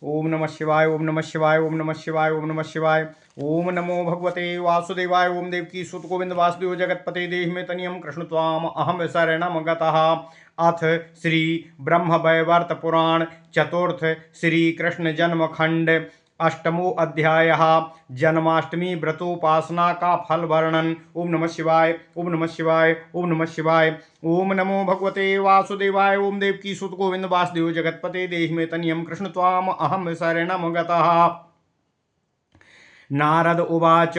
ओम नमः शिवाय, ओम नमः शिवाय, ओम नमः शिवाय, ओम नमः शिवाय। ओम नमो भगवते वासुदेवाय। ओम देवकी सुत गोविंद वासुदेव जगतपते देहि में तनियम कृष्ण त्वाम अहम शरणम गतः। अथ श्री ब्रह्म वैवर्त पुराण चतुर्थ श्री कृष्ण जन्म खंड अष्टमो अध्याय जन्माष्टमी व्रतोपासना का फल वर्णन। ओम नमः शिवाय, ओम नमः शिवाय, ओम नमः शिवाय। ओम नमो भगवते वासुदेवाय। ओम देवकी सुत गोविंद वासुदेव जगतपते देहि में तनियम कृष्ण त्वाम अहम शरणम गतः। नारद उवाच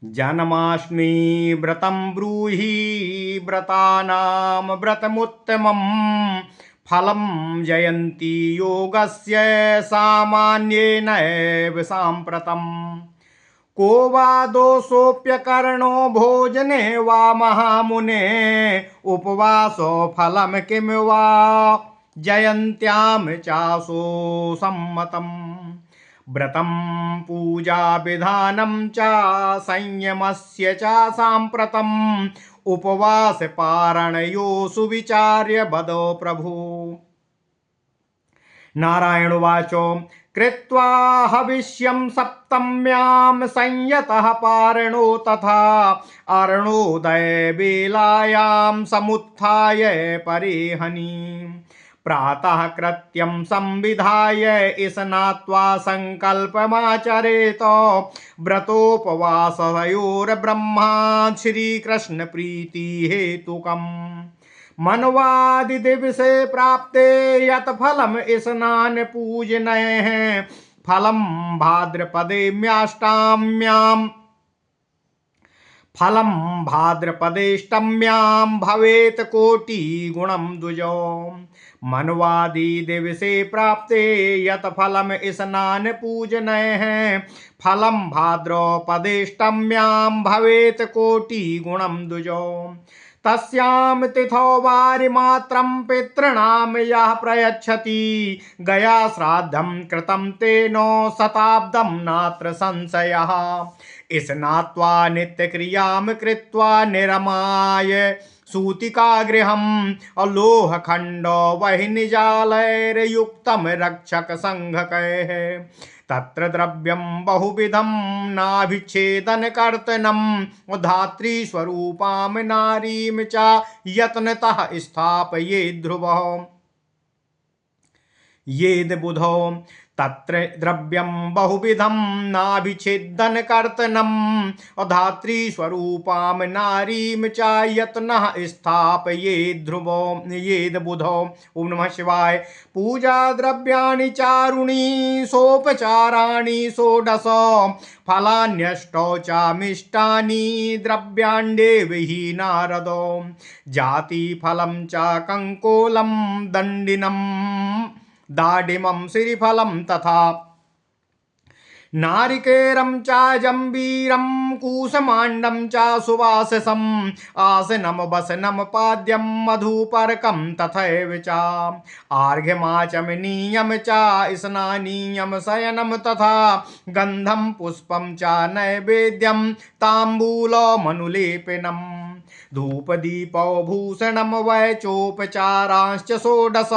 जन्माष्टमी व्रतं ब्रूहि व्रतानां व्रतमुत्तमं फलं जयन्ती योगस्य सामान्येनैव साम्प्रतम्। को वा दोषोऽप्यकरणो भोजने वा महामुने उपवासो फलं किं वा जयन्त्यां चासो सम्मतम्। व्रतं पूजा विधानं च संयमस्य च साम्प्रतम् उपवास पारणयो सुविचार्य वदो प्रभु। नारायण उवाच कृत्वा हविष्यं सप्तम्यां संयतः पारणो तथा अरुणोदय बेलायां समुत्थाय परिहनि। प्रातः कृत्यं संविधाय स्नात्वा संकल्पमाचरेत व्रतोपवासयोर्ब्रह्मात् श्रीकृष्ण प्रीति हेतुकम्। मनवादि दिवसे प्राप्ते यत् फलम् स्नान पूजनैः फलं भाद्रपदेऽष्टम्यां फलं भाद्रपदेष्टम्यां भवेत् कोटिगुणं द्विजो। मनवादि दिवसे प्राप्ते यत् फलं स्नान पूजनैः फलं भाद्रपदेष्टम्यां भवेत् कोटिगुणं द्विजो। तस्यां तिथौ वारिमात्रं पितॄणां यः प्रयच्छति गया श्राद्धं कृतं तेन शताब्दं नात्र संशयः। स्नात्वा नित्यक्रियां कृत्वा निरमाय सूतिकागृहम् अलोहखण्डो वह्निजालैर्युक्तं रक्षकसङ्घकैः। तत्र द्रव्यं बहुविधं नाभिच्छेदनकर्तनं धात्रीस्वरूपां नारीं च यत्नतः स्थापयेत् ध्रुवः। येद बुधो तत्र द्रव्यं बहुविधं नाभिच्छेदनकर्तनं धात्रीस्वरूपां नारीं च यत्नः स्थापयेत् ध्रुवो। येद बुधो। ओम नमः शिवाय। पूजा द्रव्याणि चारुणी सोपचाराणि षोडश फलान्यष्टौ च मिष्टानि द्रव्याण्येव हि नारदो। जाति फलं च कंकोलं दण्डिनं दाडिमं श्रीफलं तथा नारिकेरं च जम्बीरं कूसमाण्डं च सुवाससं आसनं वसनं पाद्यं मधुपर्कं तथैव च आर्घ्यमाचमनीयं च स्नानीयं शयनं तथा गन्धं पुष्पं च नैवेद्यं ताम्बूलमनुलेपनम् धूपदीपौ भूषणं वै चोपचारांश्च षोडश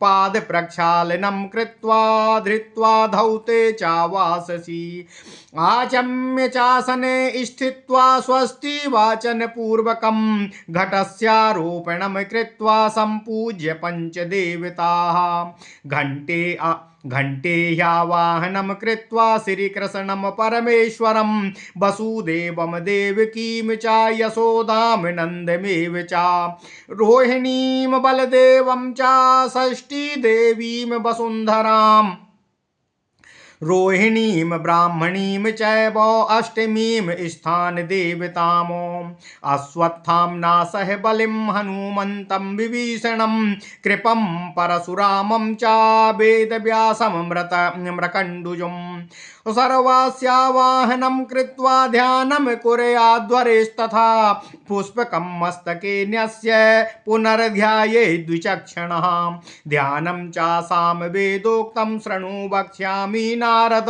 पादप्रक्षालनं कृत्वा धृत्वा धौते चावाससि आचम्य चासने स्थित्वा स्वस्ति वाचन पूर्वकं घटस्यारोपणं कृत्वा संपूज्य पंचदेवताः घण्टेयावाहनं कृत्वा श्रीकृष्णं परमेश्वरं वसुदेवं देवकीं च यशोदां नन्दमेव च रोहिणीं बलदेवं च षष्ठीदेवीं वसुन्धराम् रोहिणीं ब्राह्मणीं चैव अष्टमीं स्थानदेवताम् अश्वत्थाम्ना सह बलिं हनुमन्तं विभीषणं कृपं परशुरामं च वेदव्यासं मृकण्डुजम् सर्वास्यावाहनं कृत्वा ध्यानं कुर्याद्वरेस्तथा पुष्पकं मस्तके न्यस्य पुनर्ध्यायेत् द्विचक्षणः ध्यानं चासां वेदोक्तं शृणु वक्ष्यामि नारद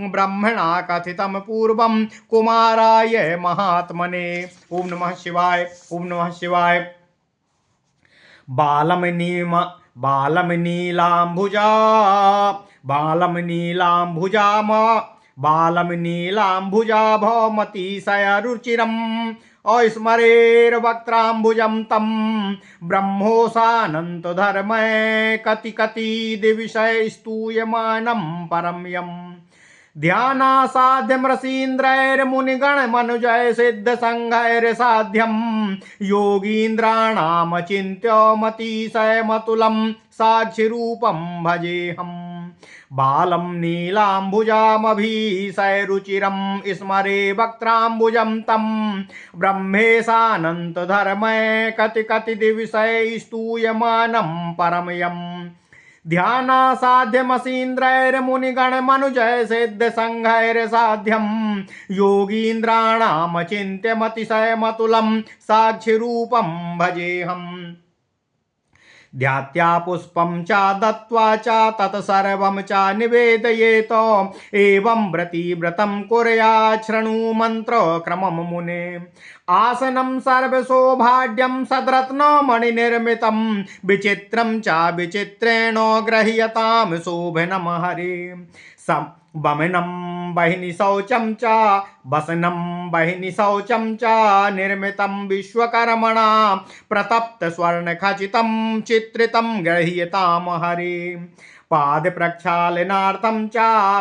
ब्रह्मणा कथितं पूर्वं कुमाराय महात्मने। ओम नमः शिवाय, ओम नमः शिवाय। बालम नीलांबुजा बालं नीलाम्बुजा भौमतिशयरुचिरम् अस्मरेर्वक्त्राम्बुजं तं ब्रह्मोऽसानन्तधर्मः कति कति दिविषय स्तूयमानं परं यम् ध्यानासाध्यमृषीन्द्रैर्मुनिगणमनुजै सिद्धसङ्घैर्साध्यं योगीन्द्राणामचिन्त्यमतिशयमतुलं साक्षिरूपं भजेऽहम् बालं नीलाम्बुजामभिशयरुचिरं स्मरे वक्त्राम्बुजं तं ब्रह्मेशानन्तधर्मः कति कति दिविषय स्तूयमानं परमयम् ध्यानासाध्यमसीन्द्रैर्मुनिगणमनुजै सिद्धसङ्घैर्साध्यं योगीन्द्राणामचिन्त्यमतिशयमतुलं साक्षिरूपं भजेऽहम् ध्यात्या पुष्पं च दत्त्वा च तत्सर्वं च निवेदयेत एवं व्रतं कुर्यात् शृणु मन्त्रक्रमं मुने आसनं सर्वसौभाग्यं सद्रत्नमणिनिर्मितं विचित्रं च विचित्रेण गृह्यतां शोभनं हरे वमनं बहिनी शौचं च वसनं बहिनी शौचं च निर्मितं विश्वकर्मणा प्रतप्त स्वर्णखचितं चित्रितं गृह्यतां हरे पादप्रक्षालनार्थं च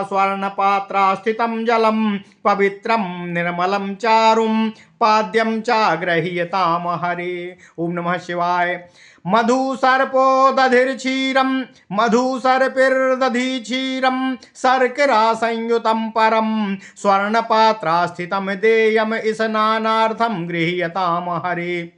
स्वर्णपात्रास्थितं जलं पवित्रं निर्मलं चारुं पाद्यं च गृह्यतां हरे। ओम नमः शिवाय। मधुसर्पिर्दधि क्षीरं शर्करा संयुतं परं स्वर्णपात्रास्थितं देयं स्नानार्थं गृह्यतां हरे।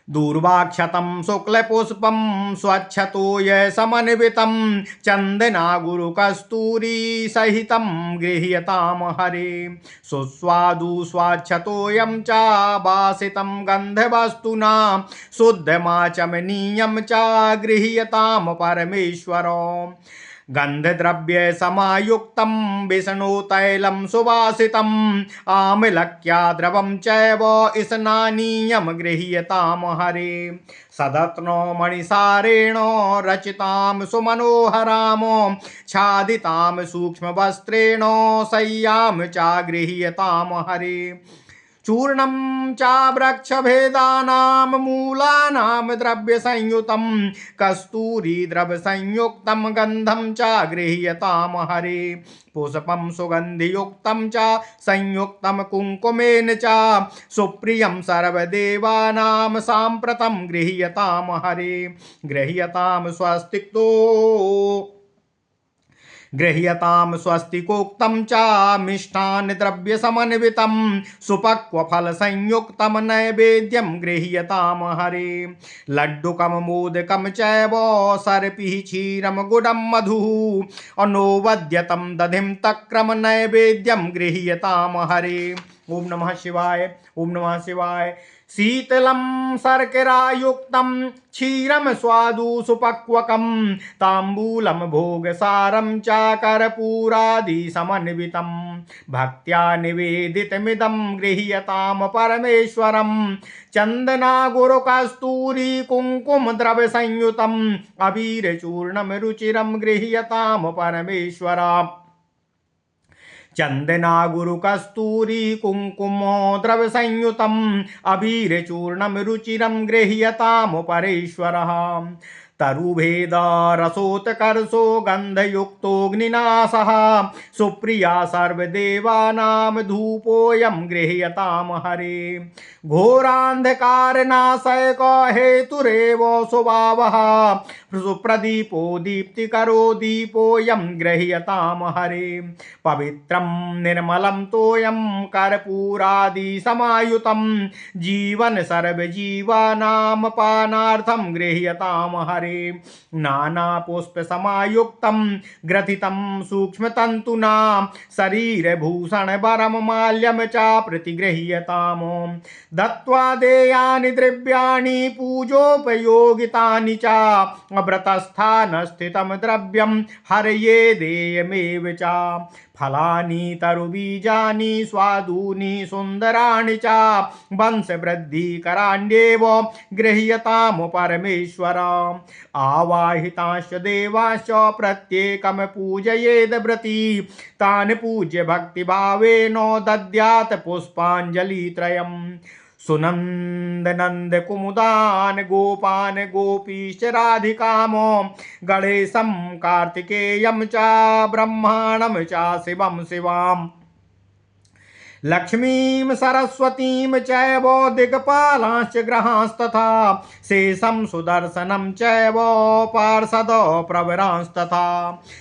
दूर्वाक्षतं शुक्लपुष्पं स्वच्छतोय समन्वितं चन्दनागुरुकस्तूरी सहितं गृह्यतां हरे। सुस्वादु स्वाच्छतोयं च वासितं गन्धवस्तुना शुद्धमाचमनीयं च गृह्यतां परमेश्वर। गन्धद्रव्य समायुक्तं विष्णुतैलं सुवासितं आमलक्या द्रवं चैव स्नानीयं गृह्यतां हरे। सदत्नो मणिसारेण रचितां सुमनोहरां छादितां सूक्ष्मवस्त्रेण शय्यां च गृह्यतां हरे। चूर्णं च वृक्षभेदानां मूलानां द्रव्यसंयुतं कस्तूरी द्रवसंयुक्तं गन्धं च गृह्यतां हरे। पुष्पं सुगन्धियुक्तं च संयुक्तं कुङ्कुमेन च सुप्रियं सर्वदेवानां साम्प्रतं गृह्यतां हरे। गृह्यतां स्वस्तिकोक्तं च मिष्टान्नद्रव्यसमन्वितं सुपक्वफलसंयुक्तं नैवेद्यं गृह्यतां हरे। लड्डुकं मोदकं चैव सर्पिः क्षीरं गुडं मधुः अनोवद्यतं दधिं तक्रं नैवेद्यं गृह्यतां हरे। ओम नमः शिवाय। ओम नमः शिवाय। शीतलं शर्करायुक्तं क्षीरं स्वादु सुपक्वकं ताम्बूलं भोगसारं च कर्पूरादि समन्वितं भक्त्या निवेदितमिदं गृह्यतां परमेश्वरं। चन्दना गुरुकस्तूरी कुङ्कुम द्रव्यसंयुतम् अबीरचूर्णं रुचिरं गृह्यतां परमेश्वर। चन्दना गुरुकस्तूरी कुङ्कुमो द्रवसंयुतम् अबीरचूर्णं रुचिरं गृह्यतां परेश्वरः। तरुभेदरसोत्कर्षो गन्धयुक्तोऽग्निनाशः सुप्रिया सर्वदेवानां धूपोऽयं गृह्यतां हरे। घोरान्धकारनाशक हेतुरेव स्वभावः सुप्रदीपो दीप्तिकरो दीपोऽयं गृह्यतां हरे। पवित्रं निर्मलं तोयं कर्पूरादि समायुतं जीवन सर्वजीवानां पानार्थं गृह्यतां हरे। नाना पुष्प समायुक्तं ग्रथितं सूक्ष्मतन्तुना शरीरभूषण वरम माल्यम च प्रतिगृह्यताम्। दत्त्वा देयानि द्रव्याणि पूजोपयोगितानि च व्रतस्थानस्थितं द्रव्यं हरये देयमेव च। फलानि तरुबीजानि स्वादूनि सुन्दराणि च वंशवृद्धिकराण्येव गृह्यतां परमेश्वर। आवाहितांश्च देवांश्च प्रत्येकं पूजयेद् व्रती तान् पूज्य भक्तिभावेन दद्यात् पुष्पाञ्जलित्रयम्। सुनंद कुमुदान गोपान गोपीश्च राधिकामो गणेशं कार्तिकेयं च ब्रह्माणं च शिवं शिवाम् लक्ष्मीं सरस्वतीं चैव दिक्पालांश्च ग्रहांस्तथा शेषं सुदर्शनं चैव पार्षद प्रवरांस्तथा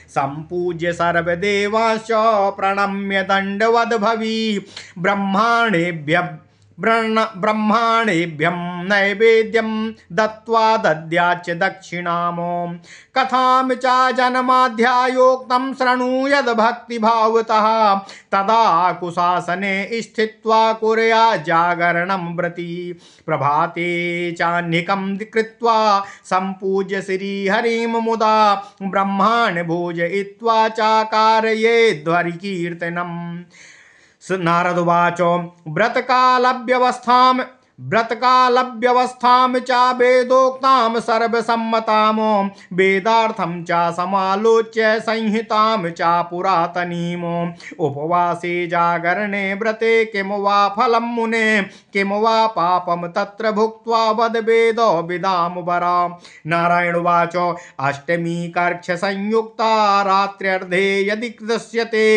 सम्पूज्य सर्वदेवांश्च प्रणम्य दण्डवद्भवी ब्रह्माणेभ्यं नैवेद्यं दत्त्वा दद्याच्च दक्षिणामो कथां च जन्माध्यायोक्तं शृणुयाद् भक्तिभावतः तदा कुशासने स्थित्वा कुर्यात् जागरणं व्रती प्रभाते चाह्निकं कृत्वा सम्पूज्य श्रीहरिं मुदा ब्रह्माण्ड भोजयित्वा चाकारयेद्हरिकीर्तनम्। नारद उवाच व्रतकालव्यवस्थां च वेदोक्तां सर्वसम्मतां वेदार्थं च समालोच्य संहितां च पुरातनीम्। उपवासे जागरणे व्रते किं वा फलं मुने किं वा पापं तत्र भुक्त्वा वद वेदो विदाम वरा। नारायण उवाच अष्टमी कर्क्ष संयुक्ता रात्र्यर्धे यदि दृश्यते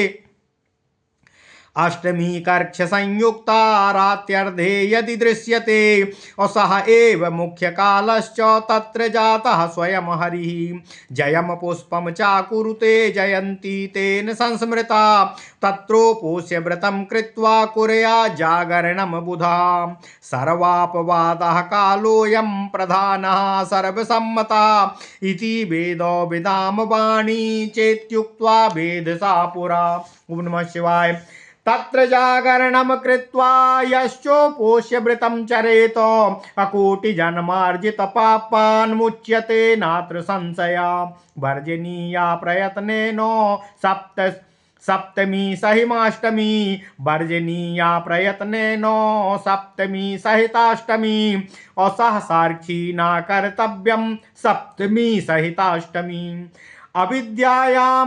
अष्टमी कर्क्ष संयुक्ता रात्र्यर्धे यदि दृश्यते सः एव मुख्य कालश्च तत्र जातः स्वयं हरिः। जयं पुष्पं चाकुरुते जयन्ती तेन संस्मृता तत्रोपोष्य व्रतं कृत्वा कुर्यात् जागरणं बुधा। सर्वापवादः कालोऽयं प्रधानः सर्वसम्मता इति वेदो विदाम वाणी चेत्युक्त्वा वेदसा पुरा। ओम नमः शिवाय। तत्र जागरणं कृत्वा यश्चोपोष्य व्रतं चरेत अकोटिजन्मार्जित पापान् मुच्यते नात्र संशया। वर्जनीया प्रयत्नेन सप्तमी सहिमाष्टमी वर्जनीया प्रयत्नेन सप्तमी सहिताष्टमी असहसार्क्षी न कर्तव्यं सप्तमी सहिताष्टमी। अविद्यायां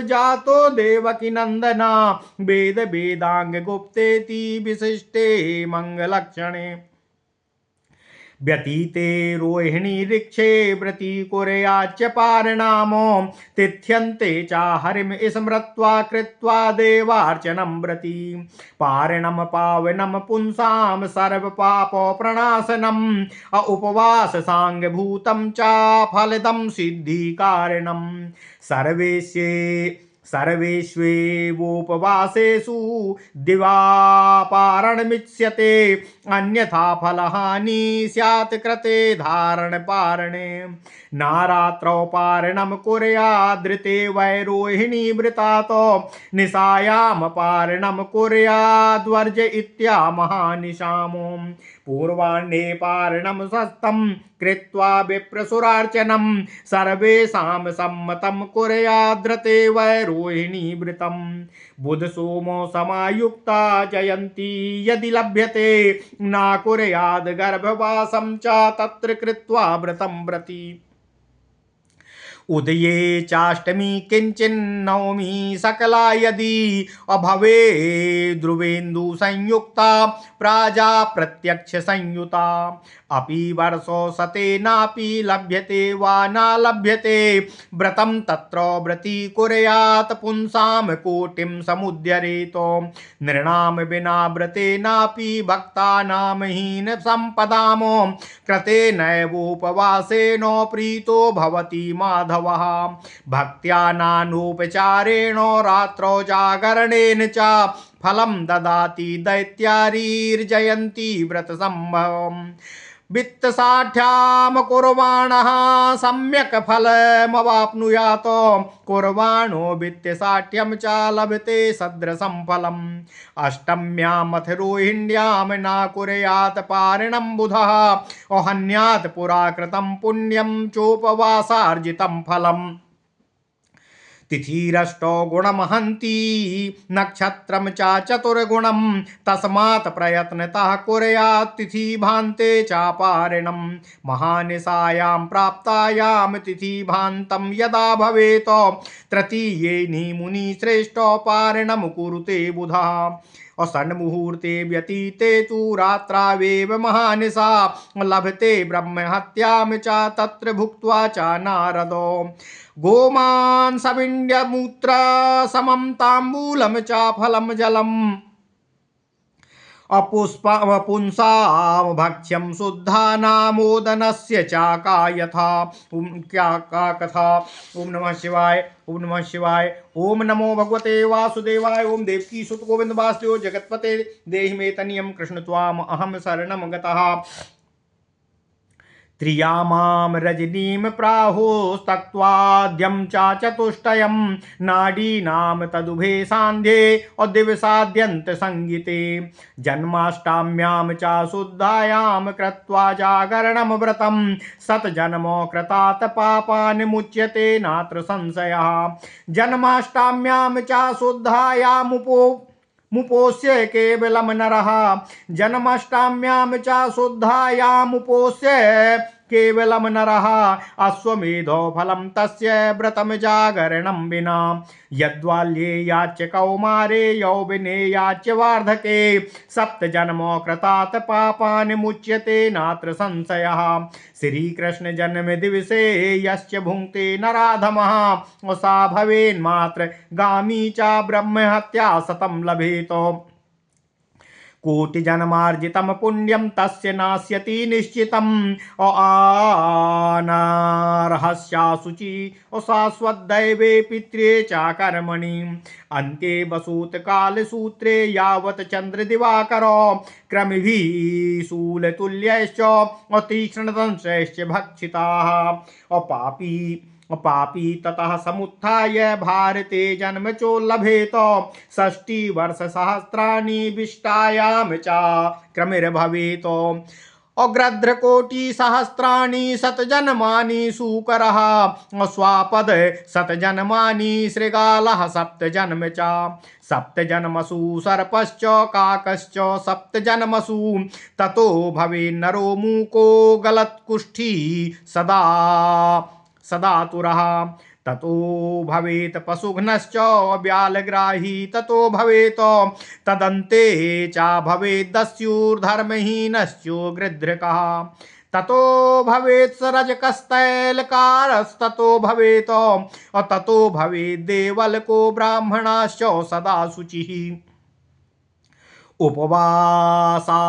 जातो देवकी नंदना वेद वेदांग गुप्तेति विशिष्टे मंगलक्षणे। व्यतीते रोहिणी ऋक्षे व्रती कुर्याच्च पारणामो तिथ्यन्ते च हरिम स्मृत्वा कृत्वा देवार्चनं व्रती। पारणं पावनं पुंसां सर्वपाप प्रणाशनम् उपवास सांगभूतं च फलदं सिद्धिकारणम्। सर्वेष्वेवोपवासेषु दिवापारणमिच्यते अन्यथा फलहानि स्यात् कृते धारणपारणे। नारात्रौ पारणं कुर्याद्धृते वैरोहिणी वृतातो निशायां पारणं कुर्याद्वर्जयित्या महानिशामो। पूर्वाह्णे पारणं सस्तं कृत्वा विप्रसुरार्चनं सर्वेषां सम्मतं कुर्याद्धृते वैरोहिणी व्रतं। बुध सोमो समायुक्ता जयन्ती यदि लभ्यते न कुर्याद् गर्भवासं च तत्र कृत्वा व्रतं व्रती। उदये चाष्टमी किंचिन्नवमी सकला यदि अभवे ध्रुवेन्दु संयुक्ता प्राजा प्रत्यक्ष संयुता। अपि वर्षो सतेनापि लभ्यते वा न लभ्यते व्रतं तत्र व्रती कुर्यात् पुंसां कोटिं समुद्यरेत। नृणां विना व्रतेनापि भक्तानां हीन सम्पदां कृतेनैवोपवासेन प्रीतो भवति माधवः। भक्त्या नानोपचारेण रात्रौ जागरणेन च फलं ददाति दैत्यारीर्जयन्ती व्रतसम्भवम्। वित्तसाठ्यां कुर्वाणः सम्यक् फलमवाप्नुयात् कुर्वाणो वित्तसाठ्यं च लभते सदृशं फलम् अष्टम्यामथ रोहिण्यां न कुर्यात् पारिणं बुधः हन्यात् पुरा कृतं पुण्यं चोपवासार्जितं फलम् तिथिरष्टो गुणमहन्ति नक्षत्रं च चतुर्गुणं तस्मात् प्रयत्नतः कुर्यात् तिथि भान्ते चापारिणं महानिशायां प्राप्तायां तिथि भान्तं यदा भवेत् तृतीये मुनिश्रेष्ठो पारिणं कुरुते बुधः षण्मुहूर्ते व्यतीते तु रात्रावेव महानिशा लभते ब्रह्महत्यां च तत्र भुक्त्वा च नारदो गोमांसविण्यमूत्र समं ताम्बूलं च फलं जलम् पुंसां भक्ष्यं शुद्धानामोदनस्य च का यथा क्या का कथा। ओम नमः शिवाय। ओम नमः शिवाय। ओम नमो भगवते वासुदेवाय। ओम देवकी सुत गोविंद वासुदेव जगतपते देहि मे तनियं कृष्ण त्वाम अहम शरणं गतः। त्रियामां रजनीं प्राहुस्तक्त्वाद्यं च चतुष्टयं नाडीनां तदुभे सान्ध्ये दिवसाद्यन्तसंगीते जन्माष्टम्यां च शुद्धायां कृत्वा जागरणं व्रतं शतजन्मो कृतात् पापान् मुच्यते नात्र संशयः। जन्माष्टम्यां च मुपोष्य केवलं नरः जन्माष्टम्यां च शुद्धायामुपोष्य केवलं नरः अश्वमेधो फलं तस्य व्रतं जागरणं विना यद्बाल्ये याच्य कौमारे यौवने याच्य वार्धके सप्तजन्मो कृतात् पापान् मुच्यते नात्र संशयः। श्रीकृष्ण जन्म दिवसे यस्य भुङ्क्ते नराधमः सा भवेन्मात्र गामी च ब्रह्महत्या शतं लभेत कोटिजन्मार्जितं पुण्यं तस्य नास्यति निश्चितम् अनार्हस्याशुचि शाश्वतदैवे पित्रे च कर्मणि अन्ते वसूत कालसूत्रे यावत् चन्द्रदिवाकरो क्रमभिः शूलतुल्यश्च तीक्ष्णदंशैश्च भक्षिताः पापी ततः समुत्थाय भारते जन्म चोल्लभेत षष्टिवर्षसहस्राणि विष्टायां च क्रमिर्भवेत् अग्रध्रकोटिसहस्राणि शतजन्मानि शूकरः स्वापद शतजन्मानि शृगालः सप्तजन्म च सप्तजन्मसु सर्पश्च काकश्च सप्तजन्मसु ततो भवेन्नरो मूको गलत्कुष्ठी सदातुरः ततो भवेत् पशुघ्नश्च व्यालग्राही ततो भवेत् तदन्ते च भवेत् दस्युर्धर्महीनश्च गृध्रकः ततो भवेत् सरजकस्तैलकारस्ततो भवेत् ततो भवेत् देवलको ब्राह्मणाश्च सदा शुचिः उपवासा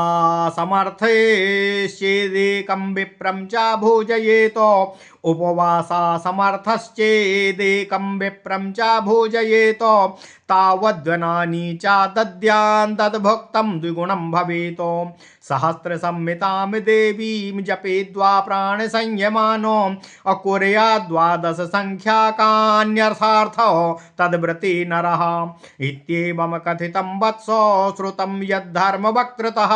समर्थश्चेदेकं विप्रं च भोजयेत उपवासा समर्थश्चेदेकं विप्रं च भोजयेत तावद्वनानि च दद्यान् तद्भुक्तं द्विगुणं भवेत् सहस्रसंहितां देवीं जपेद्वा प्राणसंयमानो अकुर्याद् संख्याकान्यर्थार्थ तद्व्रते नरः इत्येवं कथितं वत्स श्रुतं यद्धर्मवक्त्रतः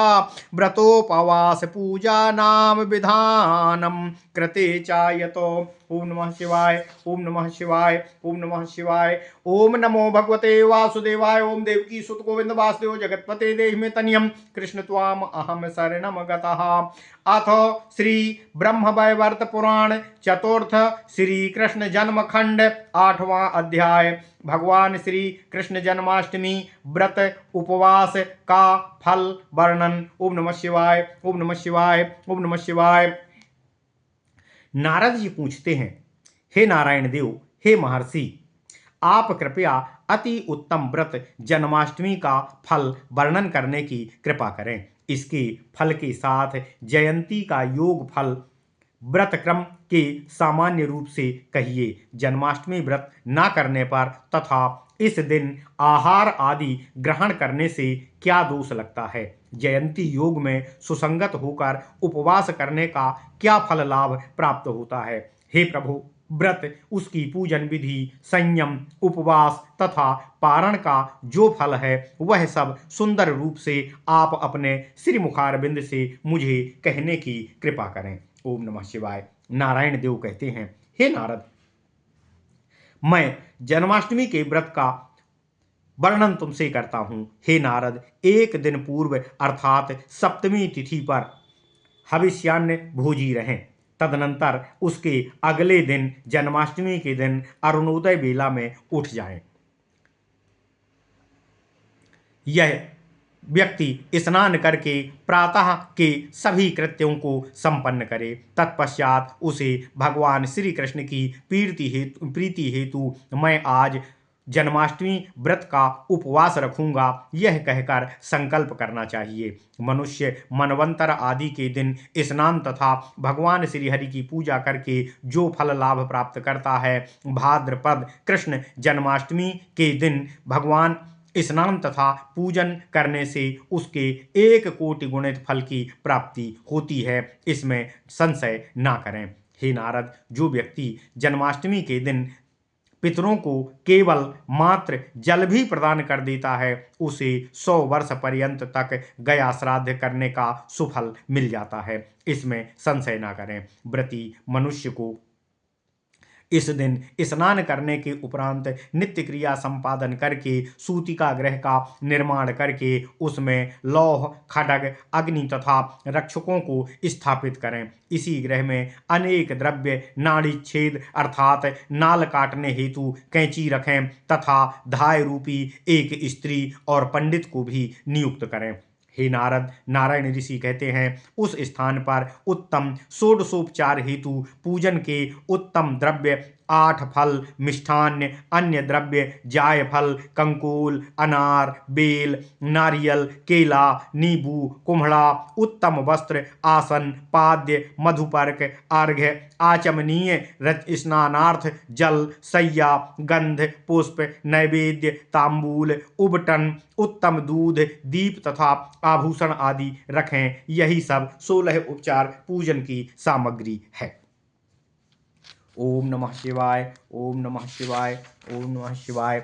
व्रतोपवास पूजानां विधानं कृते चायतो। ओम नमः शिवाय। ओम नमः शिवाय। ओम नमः शिवाय। ओम नमो भगवते वासुदेवाय। ओम देवकी सुत गोविंद वासुदेव जगतपते देहि मे तनियं कृष्ण त्वाम अहम शरणं गतः। अथ श्री ब्रह्मवैवर्त पुराण चतुर्थ श्री कृष्ण जन्म खंड 8वां अध्याय। भगवान श्री कृष्ण जन्माष्टमी व्रत उपवास का फल वर्णन। ओम नमः शिवाय। ओम नमः शिवाय। ओम नमः शिवाय। नारद जी पूछते हैं, हे नारायण देव, हे महर्षि, आप कृपया अति उत्तम व्रत जन्माष्टमी का फल वर्णन करने की कृपा करें। इसके फल के साथ जयंती का योग फल व्रत क्रम के सामान्य रूप से कहिए। जन्माष्टमी व्रत न करने पर तथा इस दिन आहार आदि ग्रहण करने से क्या दोष लगता है? जयंती योग में सुसंगत होकर उपवास करने का क्या फल लाभ प्राप्त होता है। हे प्रभु, व्रत, उसकी पूजन विधि, संयम, उपवास तथा पारण का जो फल है वह सब सुंदर रूप से आप अपने श्रीमुखारविंद से मुझे कहने की कृपा करें। ओम नमः शिवाय। नारायण देव कहते हैं, हे नारद, मैं जन्माष्टमी के व्रत का वर्णन तुमसे करता हूँ। हे नारद, एक दिन पूर्व अर्थात सप्तमी तिथि पर हविष्यान्न भोजी रहें। तदनंतर उसके अगले दिन जन्माष्टमी के दिन अरुणोदय बेला में उठ जाएं। यह व्यक्ति स्नान करके प्रातः के सभी कृत्यों को संपन्न करे। तत्पश्चात उसे भगवान श्री कृष्ण की प्रीति हेतु मैं आज जन्माष्टमी व्रत का उपवास रखूंगा, यह कहकर संकल्प करना चाहिए। मनुष्य मनवंतर आदि के दिन स्नान तथा भगवान श्रीहरि की पूजा करके जो फल लाभ प्राप्त करता है, भाद्रपद कृष्ण जन्माष्टमी के दिन भगवान स्नान तथा पूजन करने से उसके 1 कोटि गुणित फल की प्राप्ति होती है, इसमें संशय ना करें। हे नारद, जो व्यक्ति जन्माष्टमी के दिन पितरों को केवल मात्र जल भी प्रदान कर देता है, उसे 100 वर्ष पर्यंत तक गया श्राद्ध करने का सुफल मिल जाता है, इसमें संशय ना करें। व्रती मनुष्य को इस दिन स्नान करने के उपरांत नित्य क्रिया संपादन करके सूतिका ग्रह का निर्माण करके उसमें लौह, खड्ग, अग्नि तथा रक्षकों को स्थापित करें। इसी ग्रह में अनेक द्रव्य, नाड़ी छेद अर्थात नाल काटने हेतु कैंची रखें तथा धाय रूपी एक स्त्री और पंडित को भी नियुक्त करें। हे नारद, नारायण ऋषि कहते हैं, उस स्थान पर उत्तम षोडशोपचार हेतु पूजन के उत्तम द्रव्य 8 फल, मिष्ठान्य, अन्य द्रव्य, जायफल, कंकोल, अनार, बेल, नारियल, केला, नींबू, कुम्हड़ा, उत्तम वस्त्र, आसन, पाद्य, मधुपर्क, अर्घ्य, आचमनीय स्नानार्थ जल, सैया, गंध, पुष्प, नैवेद्य, तांबूल, उबटन, उत्तम दूध, दीप तथा आभूषण आदि रखें। यही सब 16 उपचार पूजन की सामग्री है। ओम नमः शिवाय, ओम नमः शिवाय, ओम नमः शिवाय।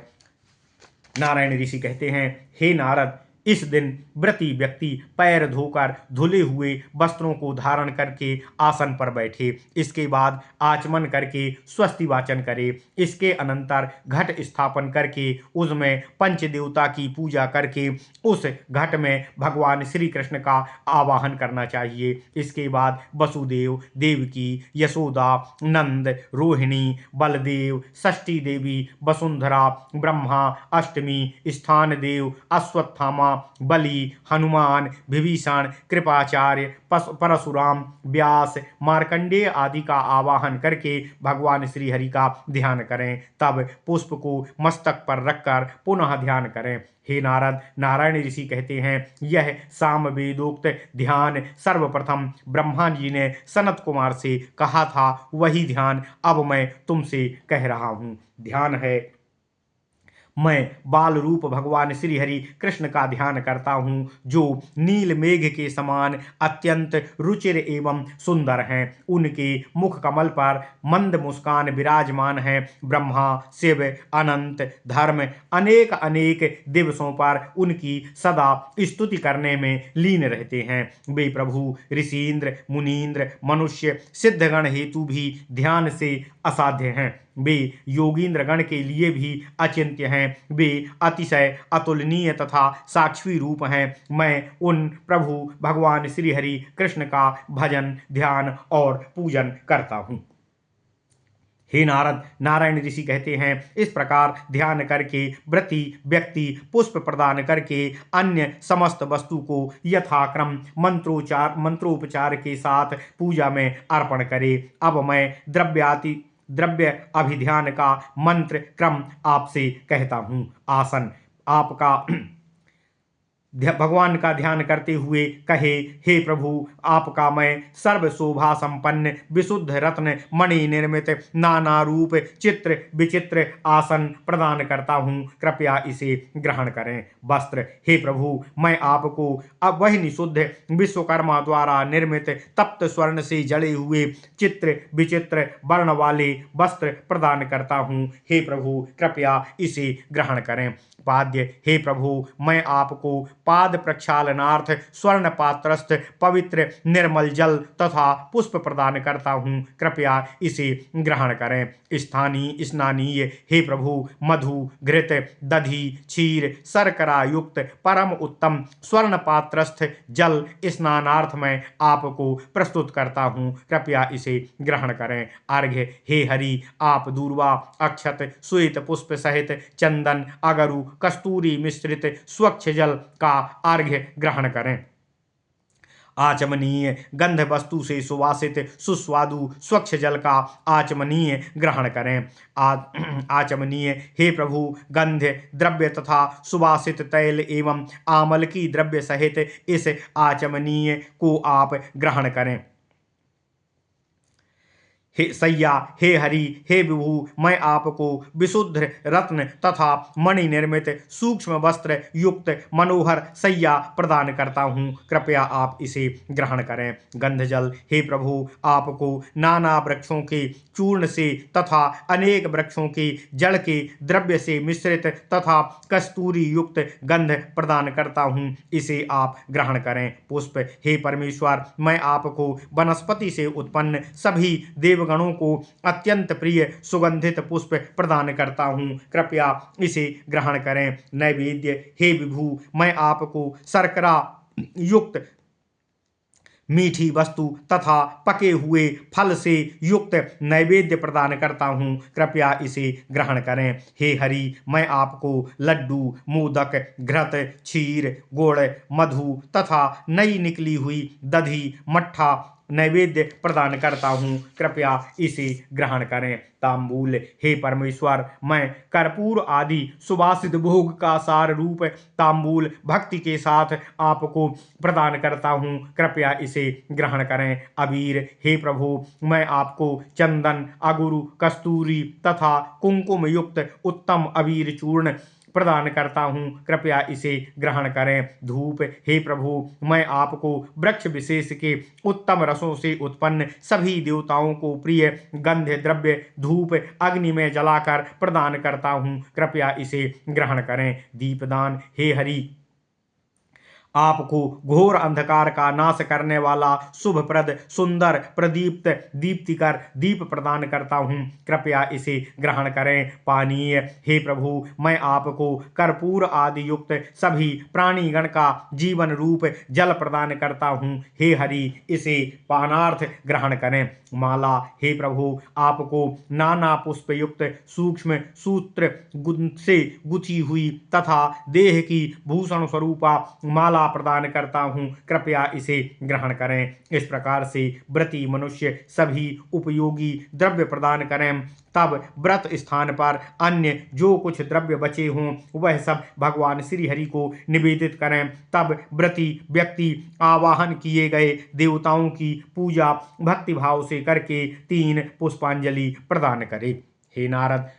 नारायण ऋषि कहते हैं, हे नारद, इस दिन व्रती व्यक्ति पैर धोकर धुले हुए वस्त्रों को धारण करके आसन पर बैठे। इसके बाद आचमन करके स्वस्ति वाचन करे। इसके अनंतर घट स्थापन करके उसमें पंचदेवता की पूजा करके उस घट में भगवान श्री कृष्ण का आवाहन करना चाहिए। इसके बाद वसुदेव, देवकी, यशोदा, नंद, रोहिणी, बलदेव, षष्ठी देवी, वसुंधरा, ब्रह्मा, अष्टमी, स्थान देव, अश्वत्थामा, बलि, हनुमान, विभीषण, कृपाचार्य, परशुराम, व्यास, मार्कंडेय आदि का आवाहन करके भगवान श्री हरि का ध्यान करें। तब पुष्प को मस्तक पर रखकर पुनः ध्यान करें। हे नारद, नारायण ऋषि कहते हैं, यह साम वेदोक्त ध्यान सर्वप्रथम ब्रह्मा जी ने सनत कुमार से कहा था, वही ध्यान अब मैं तुमसे कह रहा हूँ। ध्यान है, मैं बाल रूप भगवान श्री हरि कृष्ण का ध्यान करता हूँ, जो नील मेघ के समान अत्यंत रुचिर एवं सुंदर हैं। उनके मुख कमल पर मंद मुस्कान विराजमान है। ब्रह्मा, शिव, अनंत, धर्म अनेक अनेक दिवसों पर उनकी सदा स्तुति करने में लीन रहते हैं। वे प्रभु, ऋषींद्र, मुनीन्द्र, मनुष्य, सिद्धगण हेतु भी ध्यान से असाध्य हैं। वे योगींद्र गण के लिए भी अचिंत्य हैं। वे अतिशय अतुलनीय तथा साक्षी रूप हैं। मैं उन प्रभु भगवान श्री हरि कृष्ण का भजन, ध्यान और पूजन करता हूँ। हे नारद, नारायण ऋषि कहते हैं, इस प्रकार ध्यान करके व्रती व्यक्ति पुष्प प्रदान करके अन्य समस्त वस्तु को यथाक्रम मंत्रोपचार के साथ पूजा में अर्पण करे। अब मैं द्रव्य अभिध्यान का मंत्र क्रम आपसे कहता हूँ। आसन, आपका भगवान का ध्यान करते हुए कहे, हे प्रभु, आपका मैं सर्व शोभा संपन्न विशुद्ध रत्न मणि निर्मित नाना रूप चित्र विचित्र आसन प्रदान करता हूँ, कृपया इसे ग्रहण करें। वस्त्र, हे प्रभु, मैं आपको अब वही निशुद्ध विश्वकर्मा द्वारा निर्मित तप्त स्वर्ण से जड़े हुए चित्र विचित्र वर्ण वाले वस्त्र प्रदान करता हूँ, हे प्रभु, कृपया इसे ग्रहण करें। पाद्य, हे प्रभु, मैं आपको पाद प्रक्षालनार्थ स्वर्ण पात्रस्थ पवित्र निर्मल जल तथा पुष्प प्रदान करता हूँ, कृपया इसे ग्रहण करें। स्थानीय स्नानीय, हे प्रभु, मधु घृत दधि क्षीर शर्करा युक्त परम उत्तम स्वर्ण पात्रस्थ जल स्नानार्थ मैं आपको प्रस्तुत करता हूँ, कृपया इसे ग्रहण करें। अर्घ्य, हे हरि, आप दूर्वा अक्षत श्वेत पुष्प सहित चंदन अगरु कस्तूरी मिश्रित स्वच्छ जल का अर्घ्य ग्रहण करें। आचमनीय गंध वस्तु से सुवासित सुस्वादु स्वच्छ जल का आचमनीय ग्रहण करें। आचमनीय, हे प्रभु, गंध द्रव्य तथा सुवासित तैल एवं आमल की द्रव्य सहित इस आचमनीय को आप ग्रहण करें। हे सैया, हे हरि, हे विभु, मैं आपको विशुद्ध रत्न तथा मणि निर्मित सूक्ष्म वस्त्र युक्त मनोहर सैया प्रदान करता हूँ, कृपया आप इसे ग्रहण करें। गंधजल, हे प्रभु, आपको नाना वृक्षों के चूर्ण से तथा अनेक वृक्षों के जड़ के द्रव्य से मिश्रित तथा कस्तूरी युक्त गंध प्रदान करता हूँ, इसे आप ग्रहण करें। पुष्प, हे परमेश्वर, मैं आपको वनस्पति से उत्पन्न सभी देवगणों को अत्यंत प्रिय सुगंधित पुष्प प्रदान करता हूँ, कृपया इसे ग्रहण करें। नैवेद्य, हे विभु, मैं आपको शर्करा युक्त मीठी वस्तु तथा पके हुए फल से युक्त नैवेद्य प्रदान करता हूँ, कृपया इसे ग्रहण करें। हे हरि, मैं आपको लड्डू मोदक घृत क्षीर गुड़ मधु तथा नई निकली हुई दधी मट्ठा नैवेद्य प्रदान करता हूँ, कृपया इसे ग्रहण करें। तांबूल, हे परमेश्वर, मैं कर्पूर आदि सुवासित भोग का सार रूप तांबूल भक्ति के साथ आपको प्रदान करता हूँ, कृपया इसे ग्रहण करें। अबीर, हे प्रभु, मैं आपको चंदन अगुरु कस्तूरी तथा कुंकुम युक्त उत्तम अबीर चूर्ण प्रदान करता हूँ, कृपया इसे ग्रहण करें। धूप, हे प्रभु, मैं आपको वृक्ष विशेष के उत्तम रसों से उत्पन्न सभी देवताओं को प्रिय गंध द्रव्य धूप अग्नि में जलाकर प्रदान करता हूँ, कृपया इसे ग्रहण करें। दीपदान, हे हरि, आपको घोर अंधकार का नाश करने वाला शुभप्रद सुंदर प्रदीप्त दीप्तिकर दीप प्रदान करता हूँ, कृपया इसे ग्रहण करें। पानीय, हे प्रभु, मैं आपको कर्पूर आदि युक्त सभी प्राणीगण का जीवन रूप जल प्रदान करता हूँ, हे हरि, इसे पानार्थ ग्रहण करें। माला, हे प्रभु, आपको नाना पुष्प युक्त सूक्ष्म सूत्र से गुथी हुई तथा देह की भूषण स्वरूपा माला प्रदान करता हूँ, कृपया इसे ग्रहण करें। इस प्रकार से व्रती मनुष्य सभी उपयोगी द्रव्य प्रदान करें, तब व्रत स्थान पर अन्य जो कुछ द्रव्य बचे हों वह सब भगवान श्री हरि को निवेदित करें। तब व्रती व्यक्ति आवाहन किए गए देवताओं की पूजा भक्तिभाव से करके 3 पुष्पांजलि प्रदान करे। हे नारद,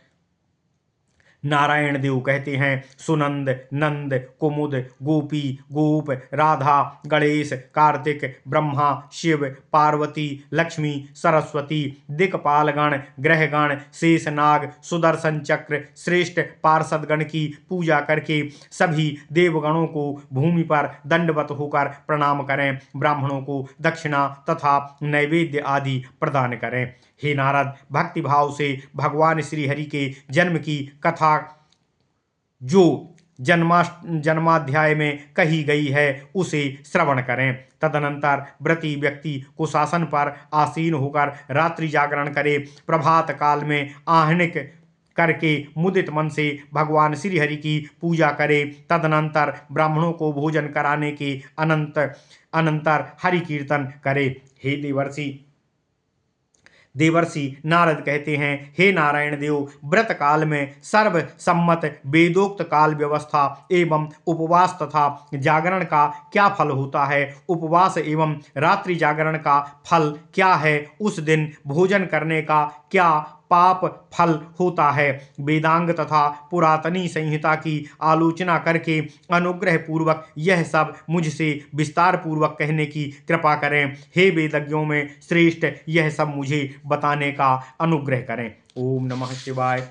नारायण देव कहते हैं, सुनंद नंद कुमुद गोपी गोप राधा गणेश कार्तिक ब्रह्मा शिव पार्वती लक्ष्मी सरस्वती दिक्पालगण ग्रहगण शेषनाग सुदर्शन चक्र श्रेष्ठ पार्षदगण की पूजा करके सभी देवगणों को भूमि पर दंडवत होकर प्रणाम करें। ब्राह्मणों को दक्षिणा तथा नैवेद्य आदि प्रदान करें। हे नारद, भक्तिभाव से भगवान श्री हरि के जन्म की कथा जो जन्माध्याय में कही गई है उसे श्रवण करें। तदनंतर व्रती व्यक्ति कुशासन पर आसीन होकर रात्रि जागरण करे। प्रभात काल में आहनिक करके मुदित मन से भगवान श्री हरि की पूजा करे। तदनंतर ब्राह्मणों को भोजन कराने के अनंतर हरि कीर्तन करे। हे देवर्षि, देवर्षि नारद कहते हैं, हे नारायण देव, व्रत काल में सर्वसम्मत वेदोक्त काल व्यवस्था एवं उपवास तथा जागरण का क्या फल होता है? उपवास एवं रात्रि जागरण का फल क्या है? उस दिन भोजन करने का क्या पाप फल होता है? वेदांग तथा पुरातनी संहिता की आलोचना करके अनुग्रह पूर्वक यह सब मुझसे विस्तार पूर्वक कहने की कृपा करें। हे वेदज्ञों में श्रेष्ठ, यह सब मुझे बताने का अनुग्रह करें। ओम नमः शिवाय।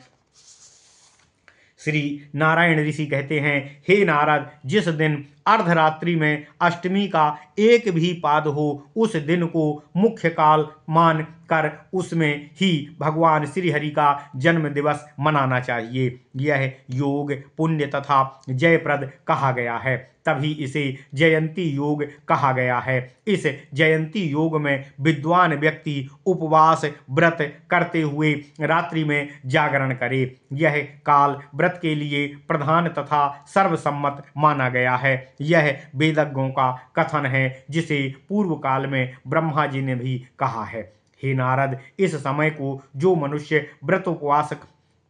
श्री नारायण ऋषि कहते हैं, हे नारद, जिस दिन अर्धरात्रि में अष्टमी का एक भी पाद हो, उस दिन को मुख्य काल मान कर उसमें ही भगवान श्रीहरि का जन्म दिवस मनाना चाहिए। यह योग पुण्य तथा जयप्रद कहा गया है, तभी इसे जयंती योग कहा गया है। इस जयंती योग में विद्वान व्यक्ति उपवास व्रत करते हुए रात्रि में जागरण करे। यह काल व्रत के लिए प्रधान तथा सर्वसम्मत माना गया है। यह वेदज्ञों का कथन है, जिसे पूर्व काल में ब्रह्मा जी ने भी कहा है। हे नारद, इस समय को जो मनुष्य व्रत उपवास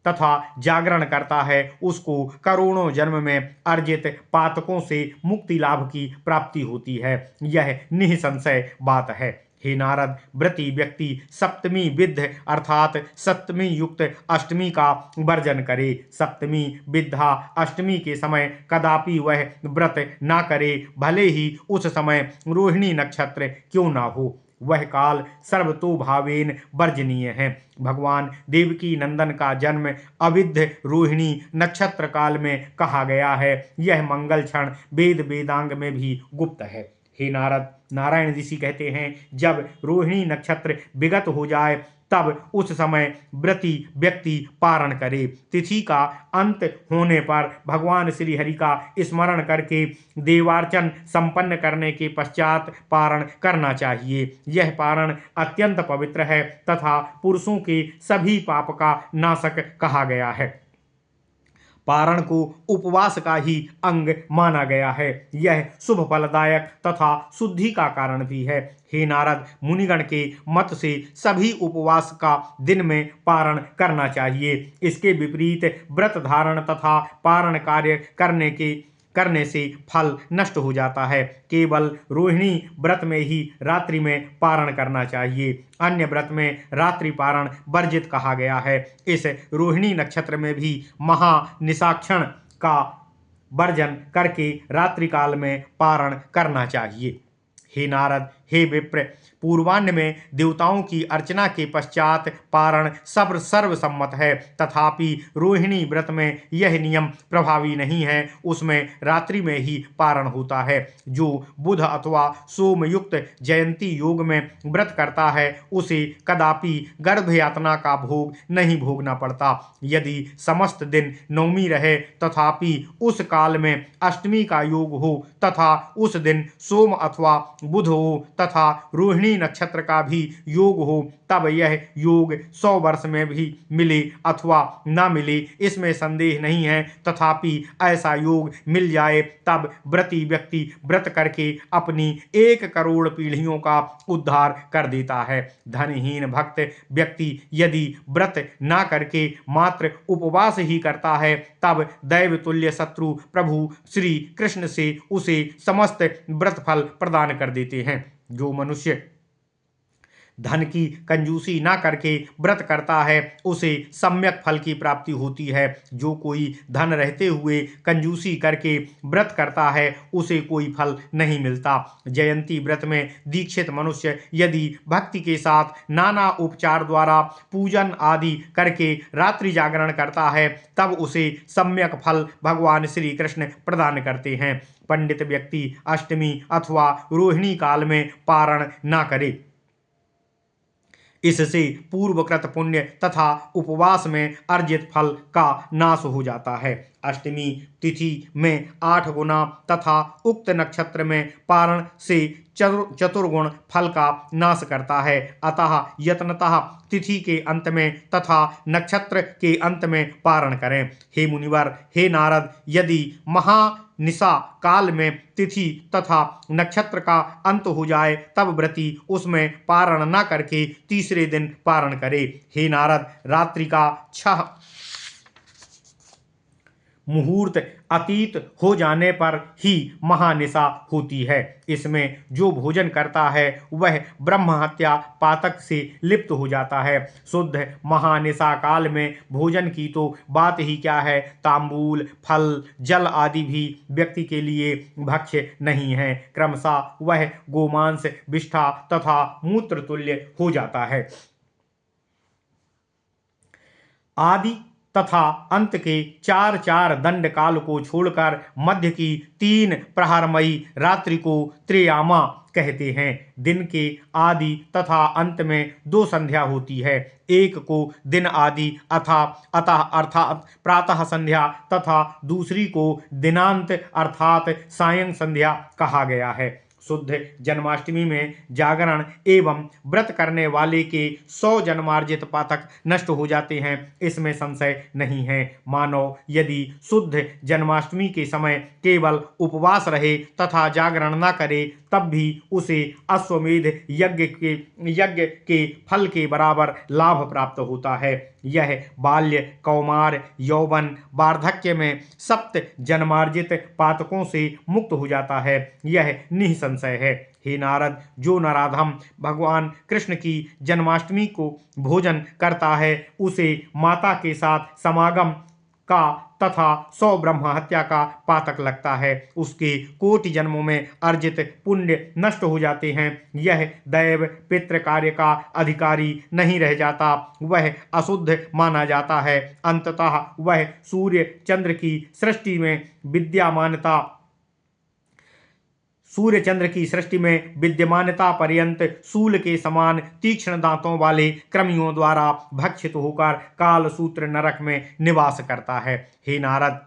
तथा जागरण करता है, उसको करोड़ों जन्म में अर्जित पातकों से मुक्ति लाभ की प्राप्ति होती है। यह निसंशय बात है। हे नारद, व्रती व्यक्ति सप्तमी विद्ध अर्थात सप्तमी युक्त अष्टमी का वर्जन करे। सप्तमी विद्धा अष्टमी के समय कदापि वह व्रत ना करे, भले ही उस समय रोहिणी नक्षत्र क्यों ना हो। वह काल सर्वतोभावेन वर्जनीय है। भगवान देवकी नंदन का जन्म अविद्ध रोहिणी नक्षत्र काल में कहा गया है। यह मंगल क्षण वेद वेदांग में भी गुप्त है। हे नारद, नारायण ऋषि कहते हैं, जब रोहिणी नक्षत्र विगत हो जाए तब उस समय व्रती व्यक्ति पारण करे। तिथि का अंत होने पर भगवान श्री हरि का स्मरण करके देवार्चन संपन्न करने के पश्चात पारण करना चाहिए। यह पारण अत्यंत पवित्र है तथा पुरुषों के सभी पाप का नाशक कहा गया है। पारण को उपवास का ही अंग माना गया है। यह शुभ फलदायक तथा शुद्धि का कारण भी है। हे नारद, मुनिगण के मत से सभी उपवास का दिन में पारण करना चाहिए। इसके विपरीत व्रत धारण तथा पारण कार्य करने से फल नष्ट हो जाता है। केवल रोहिणी व्रत में ही रात्रि में पारण करना चाहिए। अन्य व्रत में रात्रि पारण वर्जित कहा गया है। इस रोहिणी नक्षत्र में भी महानिशाक्षण का वर्जन करके रात्रि काल में पारण करना चाहिए। हे नारद, हे विप्र, पूर्वान्ह में देवताओं की अर्चना के पश्चात पारण सर्वसम्मत है, तथापि रोहिणी व्रत में यह नियम प्रभावी नहीं है। उसमें रात्रि में ही पारण होता है। जो बुध अथवा सोमयुक्त जयंती योग में व्रत करता है, उसे कदापि गर्भ यातना का भोग नहीं भोगना पड़ता। यदि समस्त दिन नवमी रहे तथापि उस काल में अष्टमी का योग हो तथा उस दिन सोम अथवा बुध हो तथा रोहिणी नक्षत्र का भी योग हो, तब यह योग 100 वर्ष में भी मिले अथवा न मिले, इसमें संदेह नहीं है। तथापि ऐसा योग मिल जाए तब व्रती व्यक्ति व्रत करके अपनी 1 करोड़ पीढ़ियों का उद्धार कर देता है। धनहीन भक्त व्यक्ति यदि व्रत ना करके मात्र उपवास ही करता है, तब दैव तुल्य शत्रु प्रभु श्री कृष्ण से उसे समस्त व्रत फल प्रदान कर देते हैं। जो मनुष्य धन की कंजूसी ना करके व्रत करता है, उसे सम्यक फल की प्राप्ति होती है। जो कोई धन रहते हुए कंजूसी करके व्रत करता है, उसे कोई फल नहीं मिलता। जयंती व्रत में दीक्षित मनुष्य यदि भक्ति के साथ नाना उपचार द्वारा पूजन आदि करके रात्रि जागरण करता है, तब उसे सम्यक फल भगवान श्री कृष्ण प्रदान करते हैं। पंडित व्यक्ति अष्टमी अथवा रोहिणी काल में पारण ना करे। इससे पूर्वकृत पुण्य तथा उपवास में अर्जित फल का नाश हो जाता है। अष्टमी तिथि में 8 गुना तथा उक्त नक्षत्र में पारण से चतुर्गुण फल का नाश करता है। अतः यत्नतः तिथि के अंत में तथा नक्षत्र के अंत में पारण करें। हे मुनिवर, हे नारद, यदि महानिशा काल में तिथि तथा नक्षत्र का अंत हो जाए तब व्रती उसमें पारण न करके तीसरे दिन पारण करे। हे नारद, रात्रि का 6 मुहूर्त अतीत हो जाने पर ही महानिशा होती है। इसमें जो भोजन करता है वह ब्रह्महत्या पातक से लिप्त हो जाता है। शुद्ध महानिशा काल में भोजन की तो बात ही क्या है, तांबूल, फल, जल आदि भी व्यक्ति के लिए भक्ष्य नहीं है। क्रमशः वह गोमांस, विष्ठा तथा मूत्र तुल्य हो जाता है। आदि तथा अंत के 4 दंड काल को छोड़कर मध्य की 3 प्रहरमयी रात्रि को त्रयामा कहते हैं। दिन के आदि तथा अंत में 2 संध्या होती है। एक को दिन आदि अतः अर्थात प्रातः संध्या तथा दूसरी को दिनांत अर्थात सायं संध्या कहा गया है। शुद्ध जन्माष्टमी में जागरण एवं व्रत करने वाले के 100 जन्मार्जित पातक नष्ट हो जाते हैं, इसमें संशय नहीं है। मानव यदि शुद्ध जन्माष्टमी के समय केवल उपवास रहे तथा जागरण न करे तब भी उसे अश्वमेध यज्ञ के फल के बराबर लाभ प्राप्त होता है। यह बाल्य, कौमार, यौवन, वार्धक्य में 7 जन्मार्जित पातकों से मुक्त हो जाता है, यह निसंशय है। हे नारद, जो नराधम भगवान कृष्ण की जन्माष्टमी को भोजन करता है उसे माता के साथ समागम का तथा 100 ब्रह्म हत्या का पातक लगता है। उसके कोटि जन्मों में अर्जित पुण्य नष्ट हो जाते हैं। यह दैव पितृ कार्य का अधिकारी नहीं रह जाता, वह अशुद्ध माना जाता है। अंततः वह सूर्य चंद्र की सृष्टि में विद्यमानता पर्यंत शूल के समान तीक्ष्ण दांतों वाले कृमियों द्वारा भक्षित होकर कालसूत्र नरक में निवास करता है। हे नारद,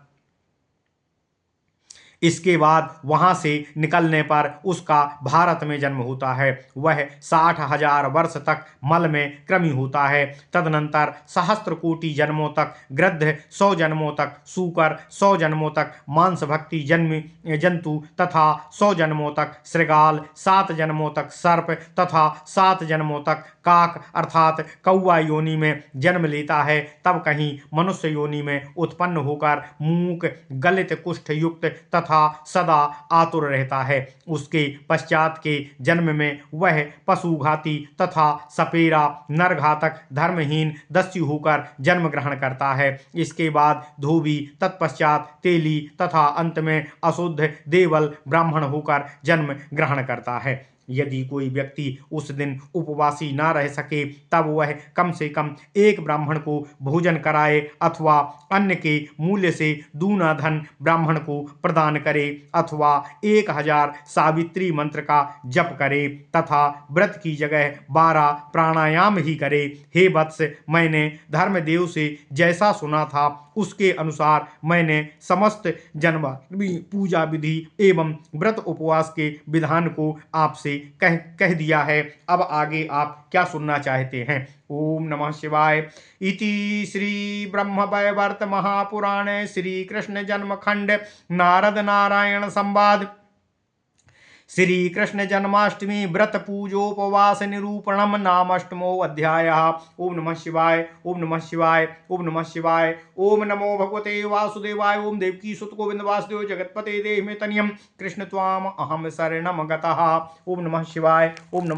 इसके बाद वहां से निकलने पर उसका भारत में जन्म होता है। वह 60,000 वर्ष तक मल में कृमि होता है। तदनंतर सहस्त्र कोटि जन्मों तक गृध्र, 100 जन्मों तक सूकर, 100 जन्मों तक मांस भक्ति जंतु तथा 100 जन्मों तक श्रृगाल, 7 जन्मों तक सर्प तथा 7 जन्मों तक काक अर्थात कौवा योनि में जन्म लेता है। तब कहीं मनुष्य योनि में उत्पन्न होकर मूक, गलित कुष्ठ युक्त तथा सदा आतुर रहता है। उसके पश्चात के जन्म में वह पशुघाती तथा सपेरा, नरघातक, धर्महीन, दस्यु होकर जन्म ग्रहण करता है। इसके बाद धोबी, तत्पश्चात तेली तथा अंत में अशुद्ध देवल ब्राह्मण होकर जन्म ग्रहण करता है। यदि कोई व्यक्ति उस दिन उपवासी ना रह सके तब वह कम से कम 1 ब्राह्मण को भोजन कराए अथवा अन्न के मूल्य से दूना धन ब्राह्मण को प्रदान करे अथवा 1000 सावित्री मंत्र का जप करे तथा व्रत की जगह 12 प्राणायाम ही करे। हे वत्स, मैंने धर्मदेव से जैसा सुना था उसके अनुसार मैंने समस्त जन्माष्टमी पूजा विधि एवं व्रत उपवास के विधान को आपसे कह दिया है। अब आगे आप क्या सुनना चाहते हैं? ओम नमः शिवाय। इति श्री ब्रह्मवैवर्त महापुराणे श्री कृष्ण जन्मखंड नारद नारायण संवाद श्री कृष्ण जन्माष्टमी व्रत पूजोपवास निरूपणम नामष्टमो अध्यायः। ओम नमः शिवाय, ओम नमः शिवाय, ओम नमः शिवाय। ओम नमो भगवते वासुदेवाय। ओम देवकी सुत गोविंद वासुदेव जगतपते देहि मे तनियम कृष्ण त्वाम अहम शरणम गतः। ओम नमः शिवाय, ओम नमः